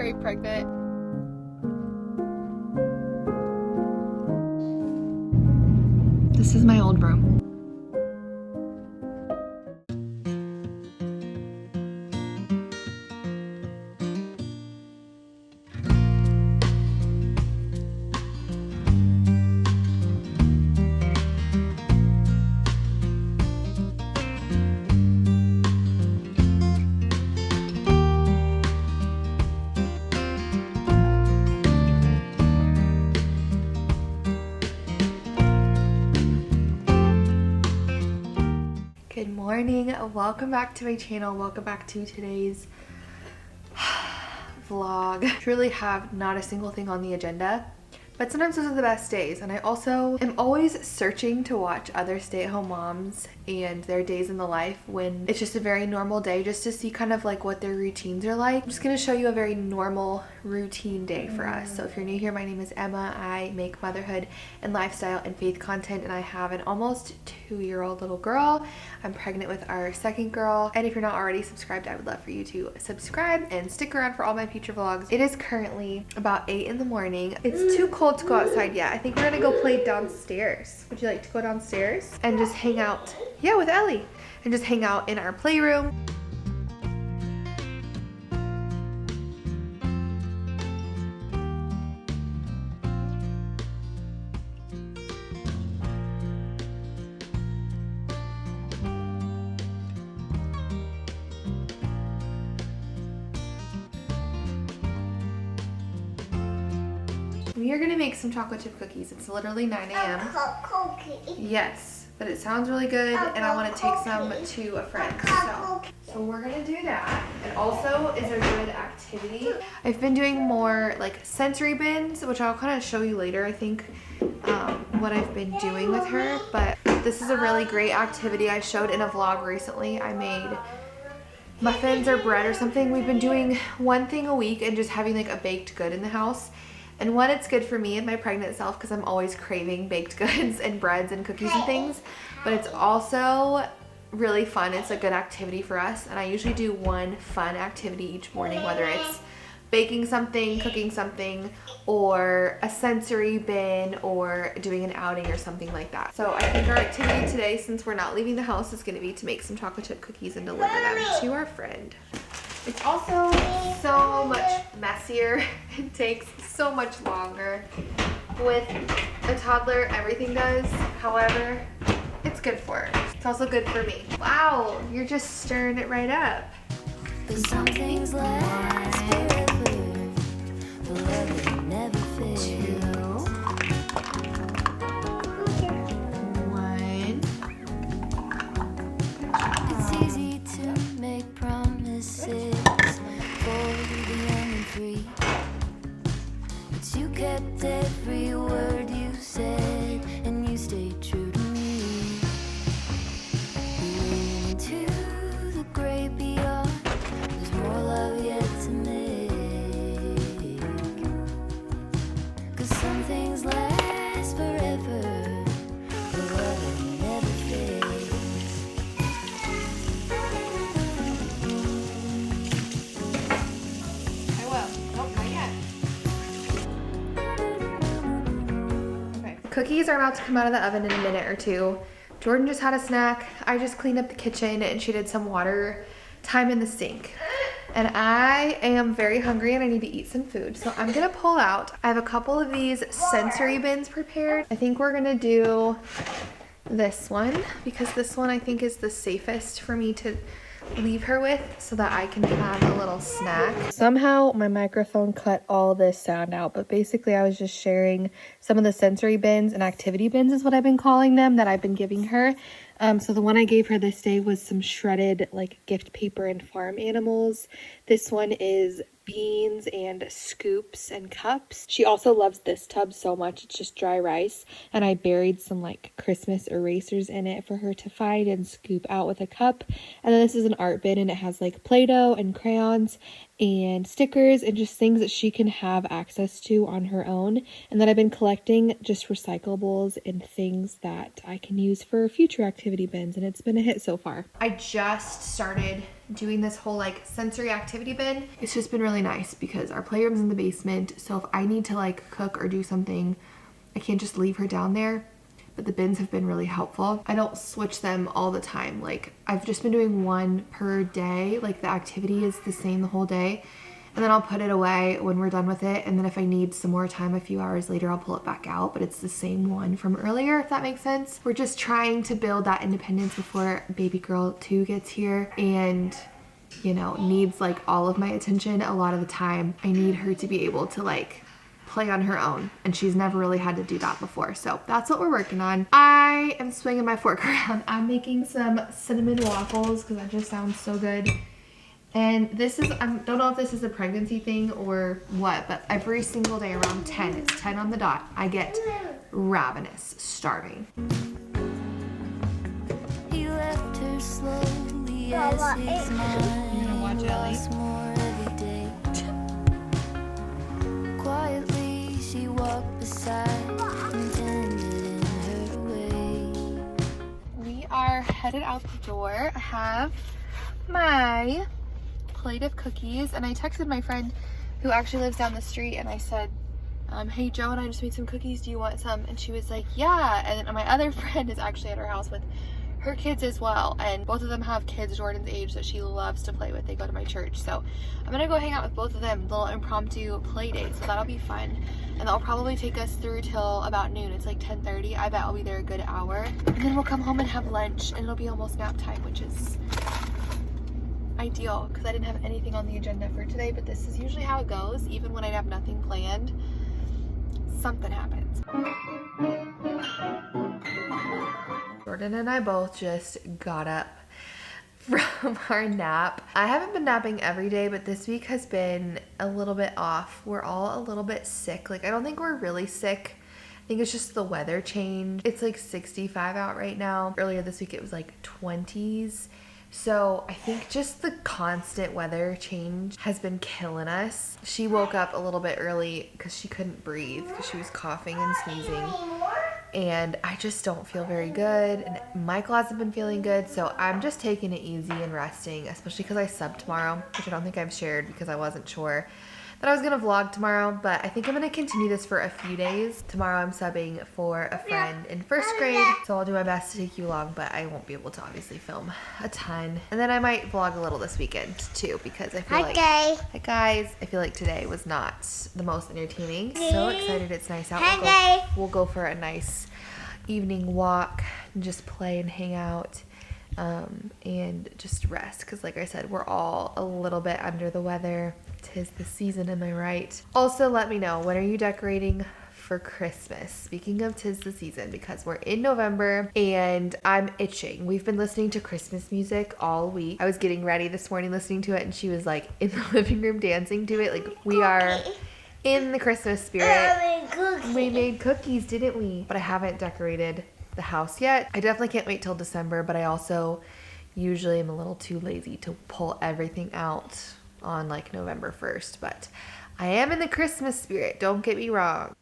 already pregnant. This is my old room. Good morning, welcome back to my channel, welcome back to today's vlog. I truly have not a single thing on the agenda, but sometimes those are the best days. And I also am always searching to watch other stay-at-home moms and their days in the life when it's just a very normal day, just to see kind of like what their routines are like. I'm just going to show you a very normal routine day for us. So if you're new here, my name is Emma. I make motherhood and lifestyle and faith content, and I have an almost 2-year-old little girl. I'm pregnant with our second girl, and if you're not already subscribed, I would love for you to subscribe and stick around for all my future vlogs. It is currently about 8 in the morning. It's too cold to go outside yet. I think we're gonna go play downstairs. Would you like to go downstairs and just hang out? Yeah, with Ellie, and just hang out in our playroom. We are gonna make some chocolate chip cookies. It's literally 9 a.m. Yes, but it sounds really good, and I want to take some to a friend. So we're gonna do that. It also is a good activity. I've been doing more like sensory bins, which I'll kind of show you later, I think, what I've been doing with her. But this is a really great activity. I showed in a vlog recently. I made muffins or bread or something. We've been doing one thing a week and just having like a baked good in the house. And one, it's good for me and my pregnant self because I'm always craving baked goods and breads and cookies and things. But it's also really fun. It's a good activity for us. And I usually do one fun activity each morning, whether it's baking something, cooking something, or a sensory bin, or doing an outing or something like that. So I think our activity today, since we're not leaving the house, is going to be to make some chocolate chip cookies and deliver them to our friend. It's also so much messier. It takes so much longer. With a toddler, everything does. However, it's good for her. It's also good for me. Wow, you're just stirring it right up. Some things last forever, the love that never fades. 1. It's easy to make promises for the young and free, but you kept every word you said, and you stayed true to me. We went into the great beyond. There's more love yet to make, 'cause some things last forever, the love that never fades. I will. Nope, not yet. Okay. Cookies are about to come out of the oven in a minute or two. Jordan just had a snack. I just cleaned up the kitchen, and she did some water time in the sink. And I am very hungry and I need to eat some food. So I'm gonna pull out. I have a couple of these sensory bins prepared. I think we're gonna do this one because this one I think is the safest for me to leave her with so that I can have a little snack. Somehow my microphone cut all this sound out, but basically I was just sharing some of the sensory bins and activity bins is what I've been calling them that I've been giving her. So the one I gave her this day was some shredded like gift paper and farm animals. This one is beans and scoops and cups. She also loves this tub so much. It's just dry rice, and I buried some like Christmas erasers in it for her to find and scoop out with a cup. And then this is an art bin, and it has like Play-Doh and crayons and stickers and just things that she can have access to on her own. And then I've been collecting just recyclables and things that I can use for future activity bins, and it's been a hit so far. I just started doing this whole like sensory activity bin. It's just been really nice because our playroom's in the basement, so if I need to like cook or do something, I can't just leave her down there. But the bins have been really helpful. I don't switch them all the time. Like I've just been doing one per day. Like the activity is the same the whole day. And then I'll put it away when we're done with it. And then if I need some more time a few hours later, I'll pull it back out. But it's the same one from earlier, if that makes sense. We're just trying to build that independence before baby girl 2 gets here. And, you know, needs like all of my attention a lot of the time. I need her to be able to like play on her own, and she's never really had to do that before. So that's what we're working on. I am swinging my fork around. I'm making some cinnamon waffles because that just sounds so good. And this is, I don't know if this is a pregnancy thing or what, but every single day around 10, it's 10 on the dot, I get ravenous, starving. He left her slowly as his mind lost more every day. Quietly she walked beside, intended in her way. We are headed out the door. I have my plate of cookies, and I texted my friend who actually lives down the street, and I said, hey Joe, and I just made some cookies, do you want some? And she was like, yeah. And then my other friend is actually at her house with her kids as well, and both of them have kids Jordan's age that she loves to play with. They go to my church, so I'm gonna go hang out with both of them, little impromptu play date, so that'll be fun. And that'll probably take us through till about noon. It's like 10:30. I bet I'll be there a good hour, and then we'll come home and have lunch, and it'll be almost nap time, which is ideal because I didn't have anything on the agenda for today. But this is usually how it goes. Even when I have nothing planned, something happens. Jordan and I both just got up from our nap. I haven't been napping every day, but this week has been a little bit off. We're all a little bit sick. Like, I don't think we're really sick. I think it's just the weather change. It's like 65 out right now. Earlier this week it was like 20s. So I think just the constant weather change has been killing us. She woke up a little bit early because she couldn't breathe because she was coughing and sneezing. And I just don't feel very good, and Michael hasn't been feeling good, so I'm just taking it easy and resting, especially because I sub tomorrow, which I don't think I've shared because I wasn't sure that I was gonna vlog tomorrow, but I think I'm gonna continue this for a few days. Tomorrow I'm subbing for a friend in 1st grade, so I'll do my best to take you along, but I won't be able to obviously film a ton. And then I might vlog a little this weekend too, because I feel hi guys, I feel like today was not the most entertaining. So excited it's nice out. We'll go for a nice evening walk and just play and hang out. And just rest, because like I said, we're all a little bit under the weather. 'Tis the season, am I right? Also, let me know, when are you decorating for Christmas? Speaking of 'tis the season, because we're in November and I'm itching. We've been listening to Christmas music all week. I was getting ready this morning listening to it, and she was like in the living room dancing to it. Like, we are in the Christmas spirit. We made cookies, didn't we? But I haven't decorated the house yet. I definitely can't wait till December, but I also usually am a little too lazy to pull everything out on like November 1st, but I am in the Christmas spirit, don't get me wrong.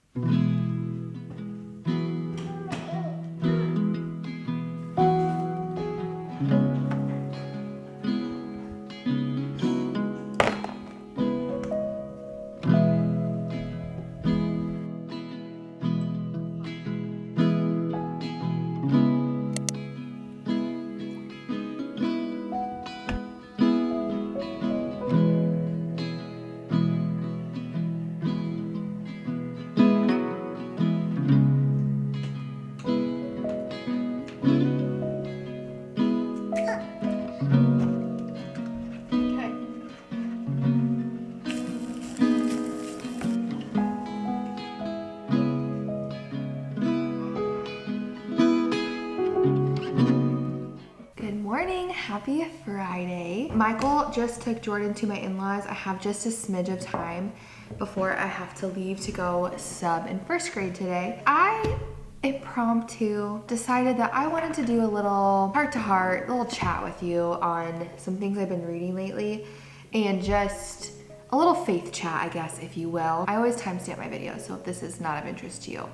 Happy Friday. Michael just took Jordan to my in-laws. I have just a smidge of time before I have to leave to go sub in 1st grade today. I impromptu decided that I wanted to do a little heart-to-heart, little chat with you on some things I've been reading lately, and just a little faith chat, I guess, if you will. I always timestamp my videos, so if this is not of interest to you,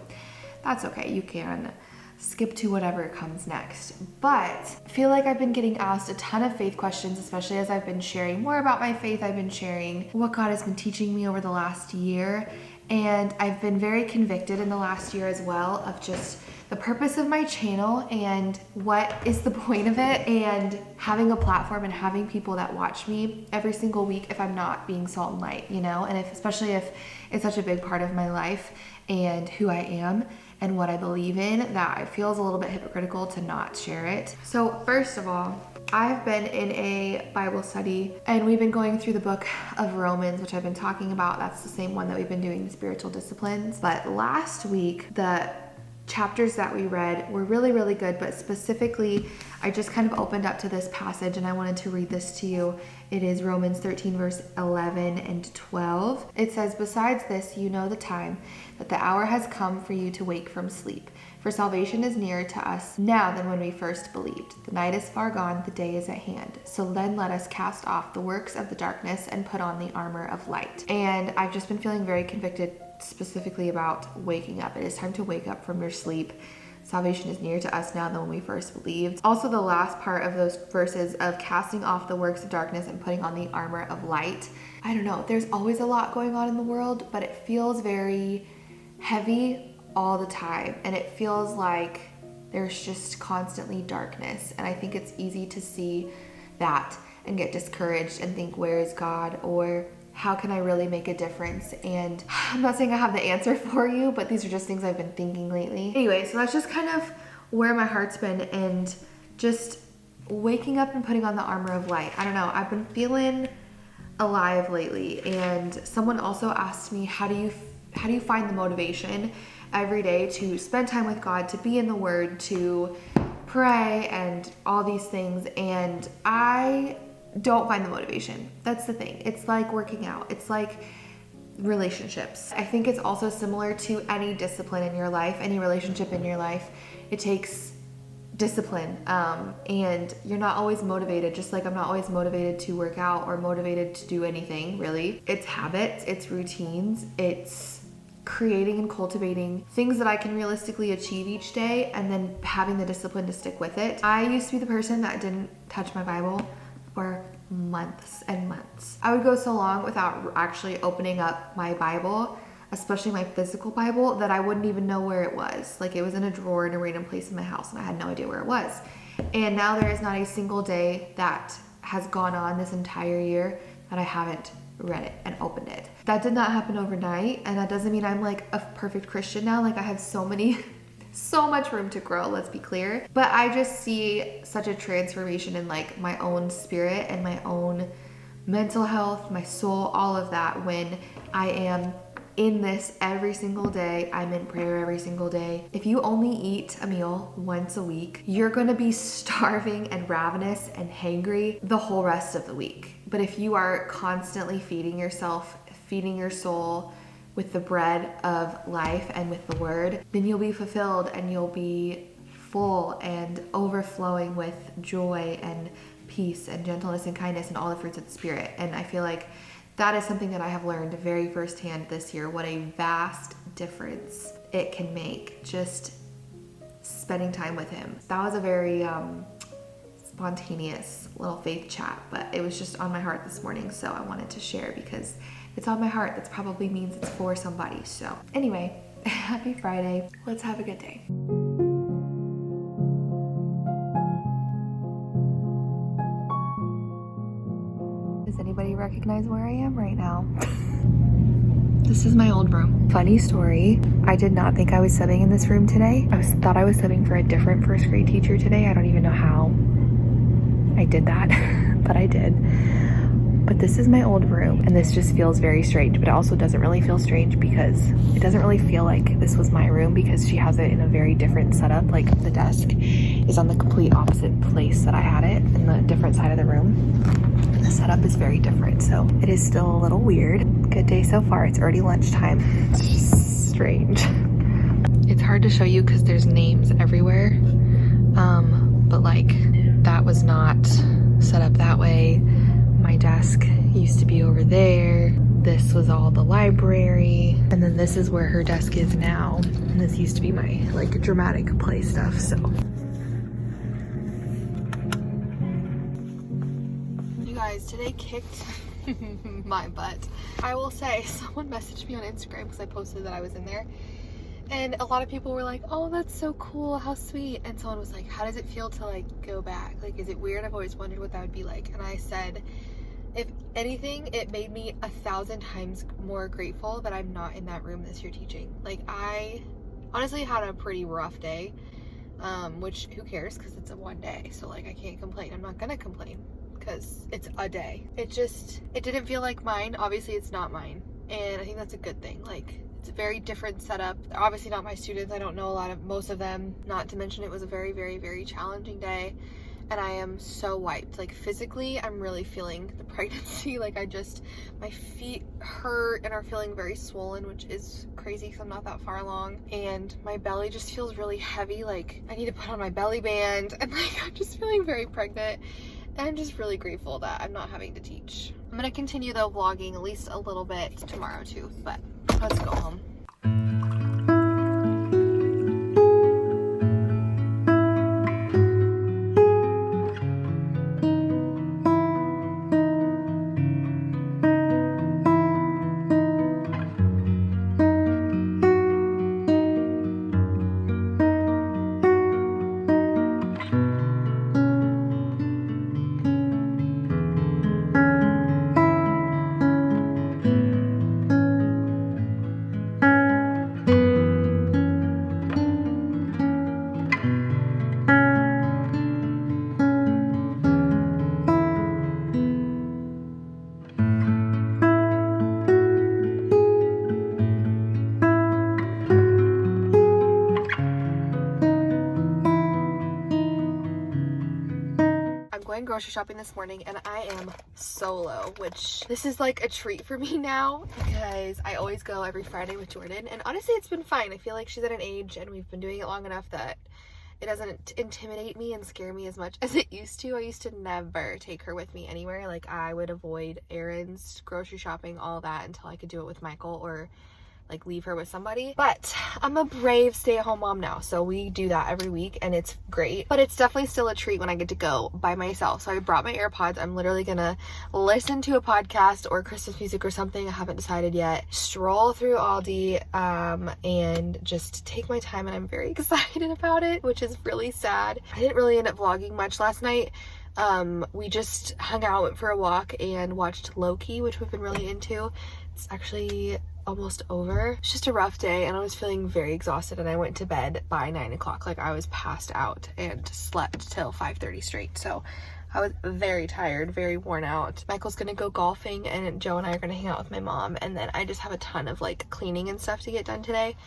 that's okay. You can skip to whatever comes next. But I feel like I've been getting asked a ton of faith questions, especially as I've been sharing more about my faith. I've been sharing what God has been teaching me over the last year. And I've been very convicted in the last year as well of just the purpose of my channel and what is the point of it, and having a platform and having people that watch me every single week if I'm not being salt and light, you know, and especially if it's such a big part of my life and who I am and what I believe in, that it feels a little bit hypocritical to not share it. So first of all, I've been in a Bible study and we've been going through the book of Romans, which I've been talking about. That's the same one that we've been doing, the spiritual disciplines. But last week, the chapters that we read were really, really good, but specifically, I just kind of opened up to this passage and I wanted to read this to you. It is Romans 13, verse 11 and 12. It says, "Besides this, you know the time, that the hour has come for you to wake from sleep. For salvation is nearer to us now than when we first believed. The night is far gone, the day is at hand. So then let us cast off the works of the darkness and put on the armor of light." And I've just been feeling very convicted specifically about waking up. It is time to wake up from your sleep. Salvation is nearer to us now than when we first believed. Also, the last part of those verses of casting off the works of darkness and putting on the armor of light. I don't know, there's always a lot going on in the world, but it feels very heavy all the time. And it feels like there's just constantly darkness. And I think it's easy to see that and get discouraged and think, where is God? Or how can I really make a difference? And I'm not saying I have the answer for you, but these are just things I've been thinking lately. Anyway, so that's just kind of where my heart's been, and just waking up and putting on the armor of light. I don't know, I've been feeling alive lately. And someone also asked me, how do you find the motivation every day to spend time with God, to be in the Word, to pray, and all these things? And I don't find the motivation. That's the thing. It's like working out. It's like relationships. I think it's also similar to any discipline in your life, any relationship in your life. It takes discipline, and you're not always motivated, just like I'm not always motivated to work out or motivated to do anything, really. It's habits, it's routines, it's creating and cultivating things that I can realistically achieve each day, and then having the discipline to stick with it. I used to be the person that didn't touch my Bible for months and months. I would go so long without actually opening up my Bible, especially my physical Bible, that I wouldn't even know where it was. Like, it was in a drawer in a random place in my house and I had no idea where it was. And now there is not a single day that has gone on this entire year that I haven't read it and opened it. That did not happen overnight, and that doesn't mean I'm like a perfect Christian now. Like, I have so much room to grow, let's be clear. But I just see such a transformation in like my own spirit and my own mental health, my soul, all of that, when I am in this every single day. I'm in prayer every single day. If you only eat a meal once a week, you're gonna be starving and ravenous and hangry the whole rest of the week. But if you are constantly feeding yourself, feeding your soul with the bread of life and with the Word, then you'll be fulfilled and you'll be full and overflowing with joy and peace and gentleness and kindness and all the fruits of the Spirit. And I feel like that is something that I have learned very firsthand this year, what a vast difference it can make just spending time with Him. That was a very spontaneous little faith chat, but it was just on my heart this morning, so I wanted to share because it's on my heart. That probably means it's for somebody. So anyway, happy Friday. Let's have a good day. Does anybody recognize where I am right now? This is my old room. Funny story, I did not think I was subbing in this room today. I thought I was subbing for a different first grade teacher today. I don't even know how I did that, but I did. But this is my old room, and this just feels very strange, but it also doesn't really feel strange because it doesn't really feel like this was my room, because she has it in a very different setup. Like, the desk is on the complete opposite place that I had it, in the different side of the room. And the setup is very different, so it is still a little weird. Good day so far. It's already lunchtime. It's just strange. It's hard to show you because there's names everywhere, but like, that was not set up that way. My desk used to be over there. this was all the library, and then this is where her desk is now. And this used to be my like dramatic play stuff, so. You guys, today kicked my butt. I will say, someone messaged me on Instagram because I posted that I was in there. And a lot of people were like, oh, that's so cool, how sweet. And someone was like, how does it feel to like go back? Like, is it weird? I've always wondered what that would be like. And I said, if anything, it made me 1,000 times more grateful that I'm not in that room this year teaching. Like, I honestly had a pretty rough day, which who cares, because it's a one day. So like, I can't complain. I'm not gonna complain because it's a day. It didn't feel like mine. Obviously it's not mine. And I think that's a good thing. Like, it's a very different setup. They're obviously not my students. I don't know most of them. Not to mention it was a very, very, very challenging day. And I am so wiped. Like, physically, I'm really feeling the pregnancy. Like, my feet hurt and are feeling very swollen, which is crazy because I'm not that far along. And my belly just feels really heavy. Like, I need to put on my belly band. And like, I'm just feeling very pregnant. And I'm just really grateful that I'm not having to teach. I'm gonna continue though vlogging at least a little bit tomorrow too, but let's go home. Going grocery shopping this morning and I am solo, which this is like a treat for me now because I always go every Friday with Jordan, and honestly it's been fine. I feel like she's at an age and we've been doing it long enough that it doesn't intimidate me and scare me as much as it used to. I used to never take her with me anywhere. Like, I would avoid errands, grocery shopping, all that until I could do it with Michael or like leave her with somebody. But I'm a brave stay-at-home mom now, so we do that every week and it's great. But it's definitely still a treat when I get to go by myself. So I brought my AirPods. I'm literally gonna listen to a podcast or Christmas music or something. I haven't decided yet. Stroll through Aldi and just take my time, and I'm very excited about it, which is really sad. I didn't really end up vlogging much last night. We just hung out, went for a walk, and watched Loki, which we've been really into. It's actually almost over. It's just a rough day and I was feeling very exhausted, and I went to bed by 9 o'clock. Like, I was passed out and slept till 5:30 straight. So I was very tired, very worn out. Michael's gonna go golfing and Joe and I are gonna hang out with my mom, and then I just have a ton of like cleaning and stuff to get done today.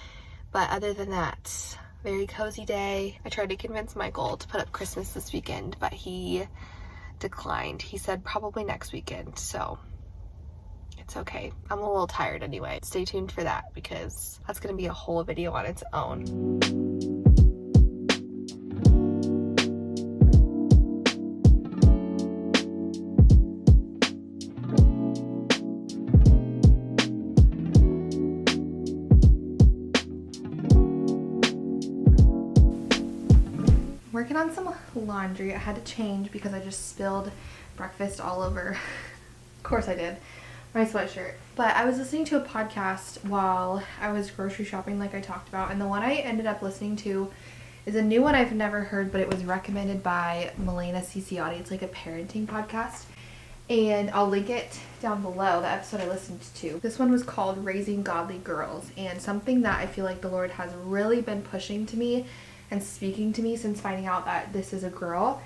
But other than that, very cozy day. I tried to convince Michael to put up Christmas this weekend, but he declined. He said probably next weekend, so it's okay. I'm a little tired anyway. Stay tuned for that because that's gonna be a whole video on its own. Working on some laundry. I had to change because I just spilled breakfast all over. Of course I did. My sweatshirt. But I was listening to a podcast while I was grocery shopping, like I talked about, and the one I ended up listening to is a new one I've never heard, but it was recommended by Milena Ciciotti. It's like a parenting podcast, and I'll link it down below, the episode I listened to. This one was called Raising Godly Girls, and something that I feel like the Lord has really been pushing to me and speaking to me since finding out that this is a girl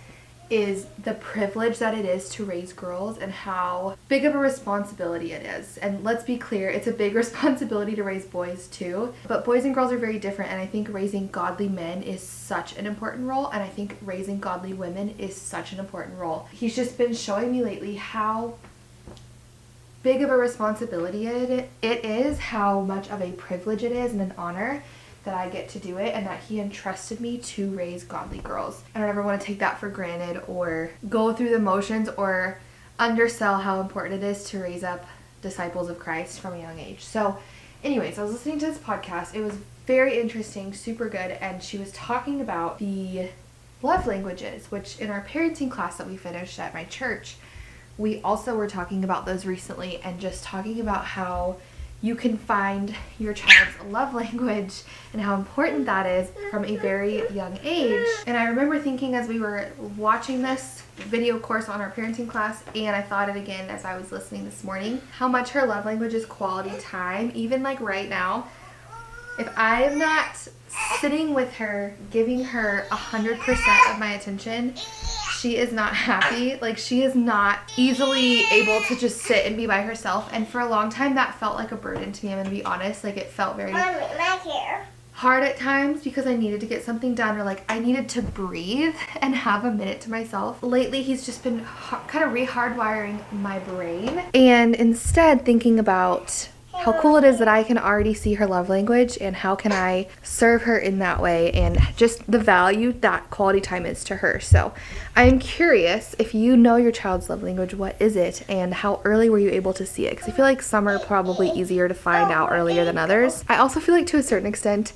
is the privilege that it is to raise girls and how big of a responsibility it is. And let's be clear, it's a big responsibility to raise boys too, but boys and girls are very different, and I think raising godly men is such an important role, and I think raising godly women is such an important role. He's just been showing me lately how big of a responsibility it is, how much of a privilege it is and an honor that I get to do it, and that he entrusted me to raise godly girls. I don't ever want to take that for granted or go through the motions or undersell how important it is to raise up disciples of Christ from a young age. So anyways, I was listening to this podcast. It was very interesting, super good, and she was talking about the love languages, which in our parenting class that we finished at my church, we also were talking about those recently, and just talking about how you can find your child's love language and how important that is from a very young age. And I remember thinking as we were watching this video course on our parenting class, and I thought it again as I was listening this morning, how much her love language is quality time. Even like right now, if I am not sitting with her, giving her 100% of my attention, she is not happy. Like, she is not easily able to just sit and be by herself. And for a long time, that felt like a burden to me. I'm gonna be honest. Like, it felt very hard at times because I needed to get something done, or like I needed to breathe and have a minute to myself. Lately, he's just been kind of re-hardwiring my brain, and instead thinking about how cool it is that I can already see her love language and how can I serve her in that way, and just the value that quality time is to her. So I'm curious, if you know your child's love language, what is it, and how early were you able to see it? Because I feel like some are probably easier to find out earlier than others. I also feel like to a certain extent,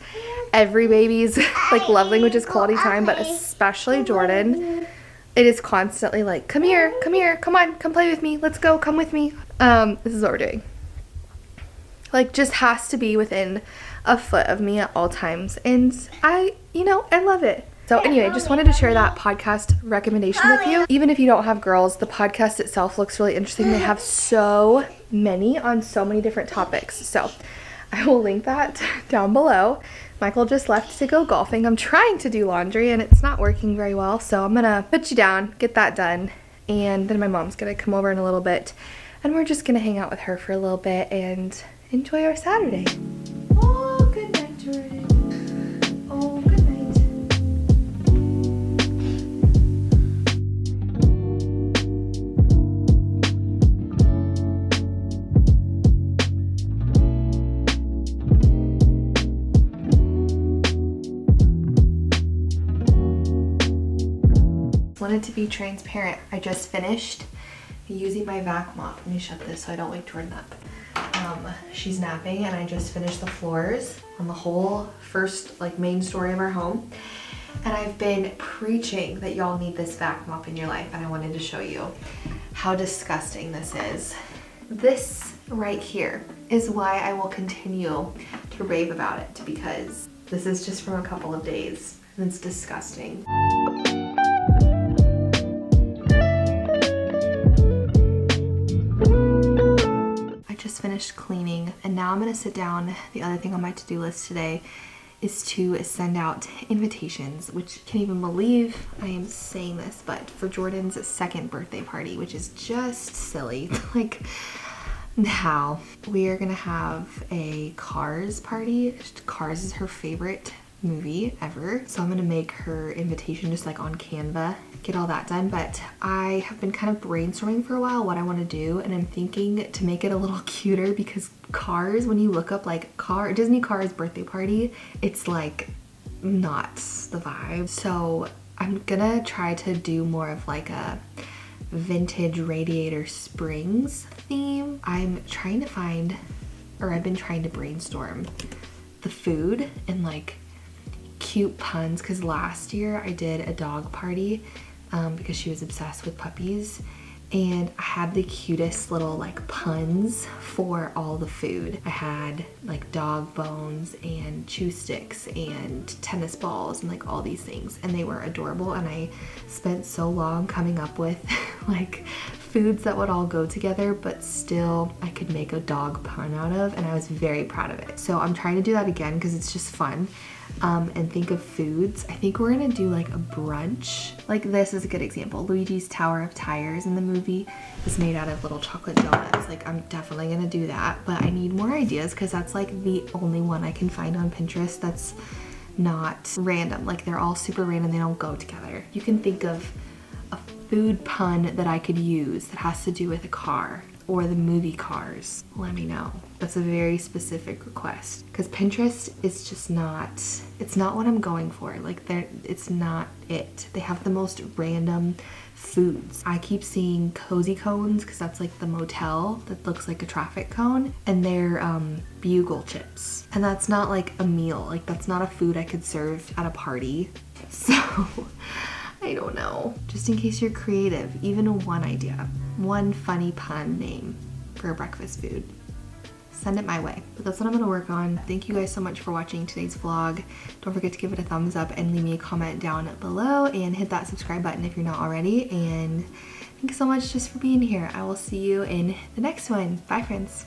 every baby's like love language is quality time, but especially Jordan. It is constantly like, come here, come on, come play with me, let's go, come with me. This is what we're doing. Like, just has to be within a foot of me at all times. And I love it. So anyway, just wanted to share that podcast recommendation with you. Even if you don't have girls, the podcast itself looks really interesting. They have so many on so many different topics. So I will link that down below. Michael just left to go golfing. I'm trying to do laundry and it's not working very well. So I'm going to put you down, get that done. And then my mom's going to come over in a little bit. And we're just going to hang out with her for a little bit and enjoy our Saturday. Oh, good night, Jordan. Oh, good night. Wanted to be transparent. I just finished using my vac mop. Let me shut this so I don't wake Jordan up. She's napping, and I just finished the floors on the whole first main story of our home, and I've been preaching that y'all need this vac mop in your life, and I wanted to show you how disgusting this is. This right here is why I will continue to rave about it, because this is just from a couple of days and it's disgusting. Just finished cleaning, and now I'm gonna sit down. The other thing on my to-do list today is to send out invitations, which, can't even believe I am saying this, but for Jordan's second birthday party, which is just silly. Like, how we are gonna have a Cars party. Cars is her favorite movie ever, so I'm gonna make her invitation just like on Canva, get all that done. But I have been kind of brainstorming for a while what I want to do, and I'm thinking to make it a little cuter, because Cars, when you look up like Disney Cars birthday party, it's like not the vibe. So I'm gonna try to do more of like a vintage Radiator Springs theme. I've been trying to brainstorm the food and like cute puns, because last year I did a dog party because she was obsessed with puppies, and I had the cutest little like puns for all the food. I had like dog bones and chew sticks and tennis balls and like all these things, and they were adorable, and I spent so long coming up with like foods that would all go together, but still I could make a dog pun out of, and I was very proud of it. So I'm trying to do that again because it's just fun. And think of foods. I think we're gonna do like a brunch. Like, this is a good example. Luigi's Tower of Tires in the movie is made out of little chocolate donuts. Like, I'm definitely gonna do that, but I need more ideas because that's like the only one I can find on Pinterest that's not random. Like, they're all super random, they don't go together. You can think of a food pun that I could use that has to do with a car or the movie Cars. Let me know. That's a very specific request, because Pinterest is just not, it's not what I'm going for. Like, it's not it. They have the most random foods. I keep seeing cozy cones because that's like the motel that looks like a traffic cone, and they're bugle chips. And that's not like a meal, like that's not a food I could serve at a party. So I don't know. Just in case you're creative, even one idea, one funny pun name for a breakfast food, send it my way. But that's what I'm gonna work on. Thank you guys so much for watching today's vlog. Don't forget to give it a thumbs up and leave me a comment down below and hit that subscribe button if you're not already. And thanks so much just for being here. I will see you in the next one. Bye, friends.